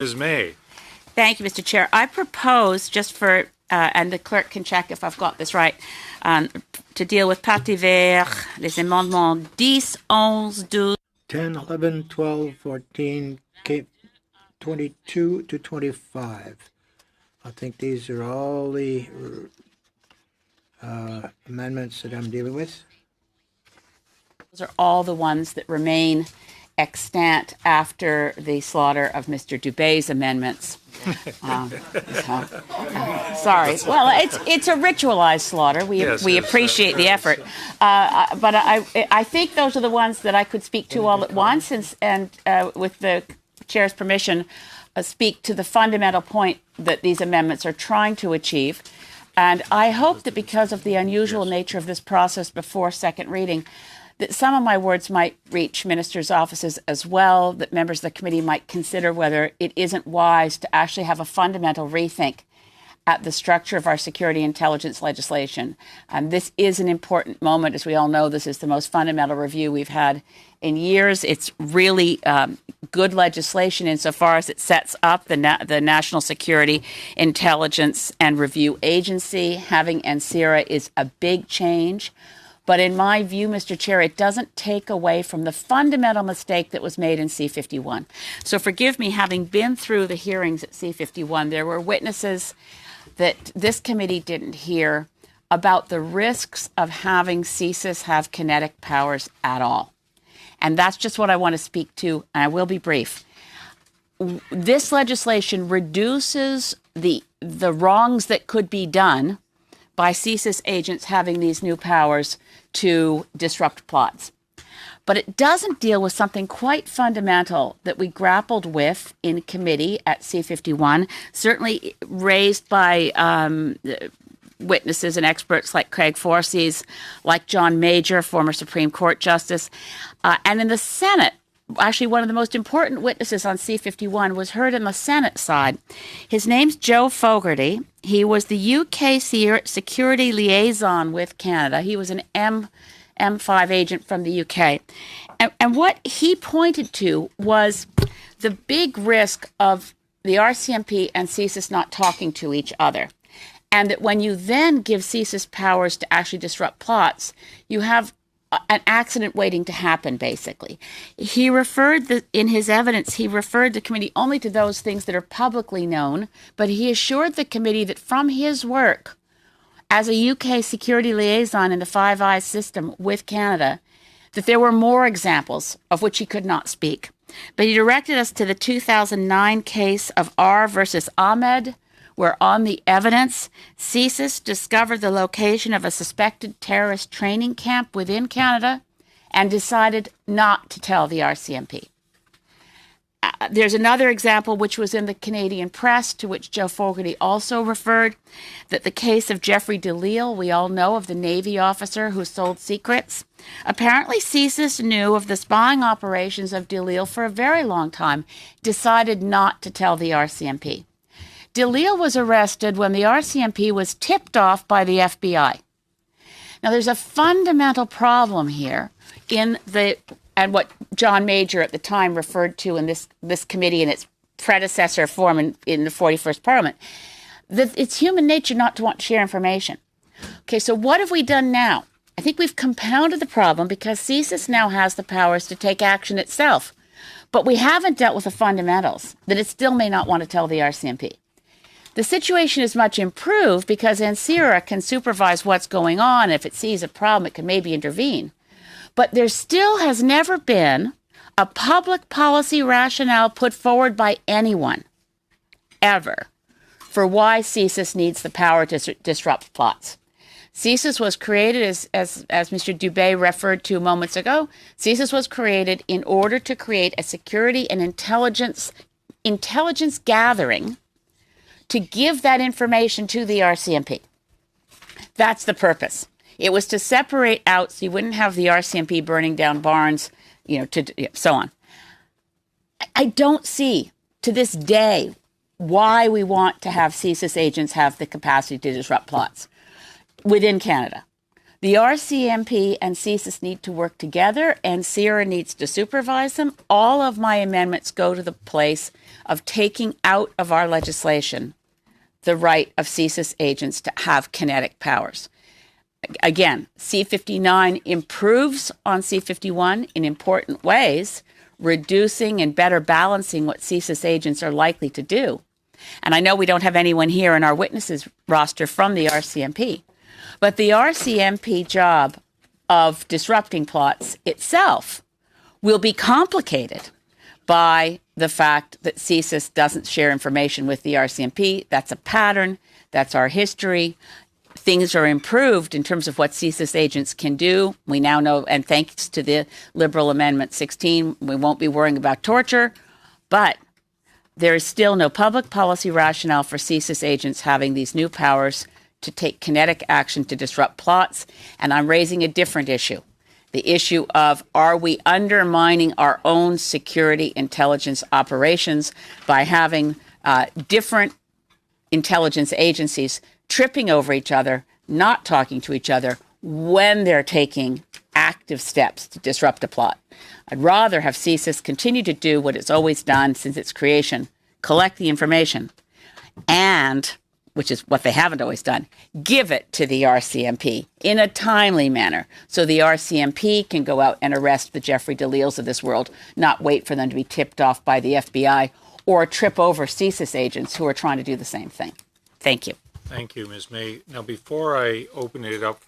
Ms. May. Thank you, Mr. Chair. I propose, just for, and the clerk can check if I've got this right, to deal with partie vert, les amendements 10, 11, 12. 10, 11, 12, 14, 22 to 25. I think these are all the amendments that I'm dealing with. Those are all the ones that remain extant after the slaughter of Mr. Dubé's amendments. Sorry. Well, it's a ritualized slaughter. We appreciate the effort. But I think those are the ones that I could speak to all at once and with the Chair's permission, speak to the fundamental point that these amendments are trying to achieve. And I hope that because of the unusual nature of this process before second reading, that some of my words might reach ministers' offices as well, that members of the committee might consider whether it isn't wise to actually have a fundamental rethink at the structure of our security intelligence legislation. This is an important moment. As we all know, this is the most fundamental review we've had in years. It's really good legislation insofar as it sets up the National Security Intelligence and Review Agency. Having NSIRA is a big change. But in my view, Mr. Chair, it doesn't take away from the fundamental mistake that was made in C-51. So forgive me, having been through the hearings at C-51, there were witnesses that this committee didn't hear about the risks of having CSIS have kinetic powers at all. And that's just what I want to speak to, and I will be brief. This legislation reduces the wrongs that could be done by CSIS agents having these new powers to disrupt plots. But it doesn't deal with something quite fundamental that we grappled with in committee at C-51, certainly raised by witnesses and experts like Craig Forsyth, like John Major, former Supreme Court Justice. And in the Senate, actually one of the most important witnesses on C-51 was heard in the Senate side. His name's Joe Fogarty. He was the UK security liaison with Canada. He was an M5 agent from the UK. And what he pointed to was the big risk of the RCMP and CSIS not talking to each other. And that when you then give CSIS powers to actually disrupt plots, you have an accident waiting to happen, basically. He referred, in his evidence, he referred the committee only to those things that are publicly known, but he assured the committee that from his work as a UK security liaison in the Five Eyes system with Canada, that there were more examples of which he could not speak. But he directed us to the 2009 case of R versus Ahmed, where on the evidence, CSIS discovered the location of a suspected terrorist training camp within Canada and decided not to tell the RCMP. There's another example which was in the Canadian press, to which Joe Fogarty also referred, that the case of Jeffrey DeLille, we all know of the Navy officer who sold secrets. Apparently CSIS knew of the spying operations of DeLille for a very long time, decided not to tell the RCMP. DeLille was arrested when the RCMP was tipped off by the FBI. Now, there's a fundamental problem here and what John Major at the time referred to in this committee in its predecessor form in the 41st Parliament, that it's human nature not to want to share information. Okay, so what have we done now? I think we've compounded the problem because CSIS now has the powers to take action itself. But we haven't dealt with the fundamentals, that it still may not want to tell the RCMP. The situation is much improved because NSIRA can supervise what's going on. If it sees a problem, it can maybe intervene. But there still has never been a public policy rationale put forward by anyone, ever, for why CSIS needs the power to disrupt plots. CSIS was created, as Mr. Dubé referred to moments ago, CSIS was created in order to create a security and intelligence gathering to give that information to the RCMP. That's the purpose. It was to separate out so you wouldn't have the RCMP burning down barns, so on. I don't see to this day why we want to have CSIS agents have the capacity to disrupt plots within Canada. The RCMP and CSIS need to work together, and Sierra needs to supervise them. All of my amendments go to the place of taking out of our legislation the right of CSIS agents to have kinetic powers. Again, C-59 improves on C-51 in important ways, reducing and better balancing what CSIS agents are likely to do. And I know we don't have anyone here in our witnesses roster from the RCMP, but the RCMP job of disrupting plots itself will be complicated by the fact that CSIS doesn't share information with the RCMP. That's a pattern. That's our history. Things are improved in terms of what CSIS agents can do. We now know, and thanks to the Liberal Amendment 16, we won't be worrying about torture, but there is still no public policy rationale for CSIS agents having these new powers to take kinetic action to disrupt plots. And I'm raising a different issue. The issue of, are we undermining our own security intelligence operations by having different intelligence agencies tripping over each other, not talking to each other when they're taking active steps to disrupt a plot? I'd rather have CSIS continue to do what it's always done since its creation, collect the information, and, which is what they haven't always done, give it to the RCMP in a timely manner so the RCMP can go out and arrest the Jeffrey DeLeals of this world, not wait for them to be tipped off by the FBI or trip over CSIS agents who are trying to do the same thing. Thank you. Thank you, Ms. May. Now, before I open it up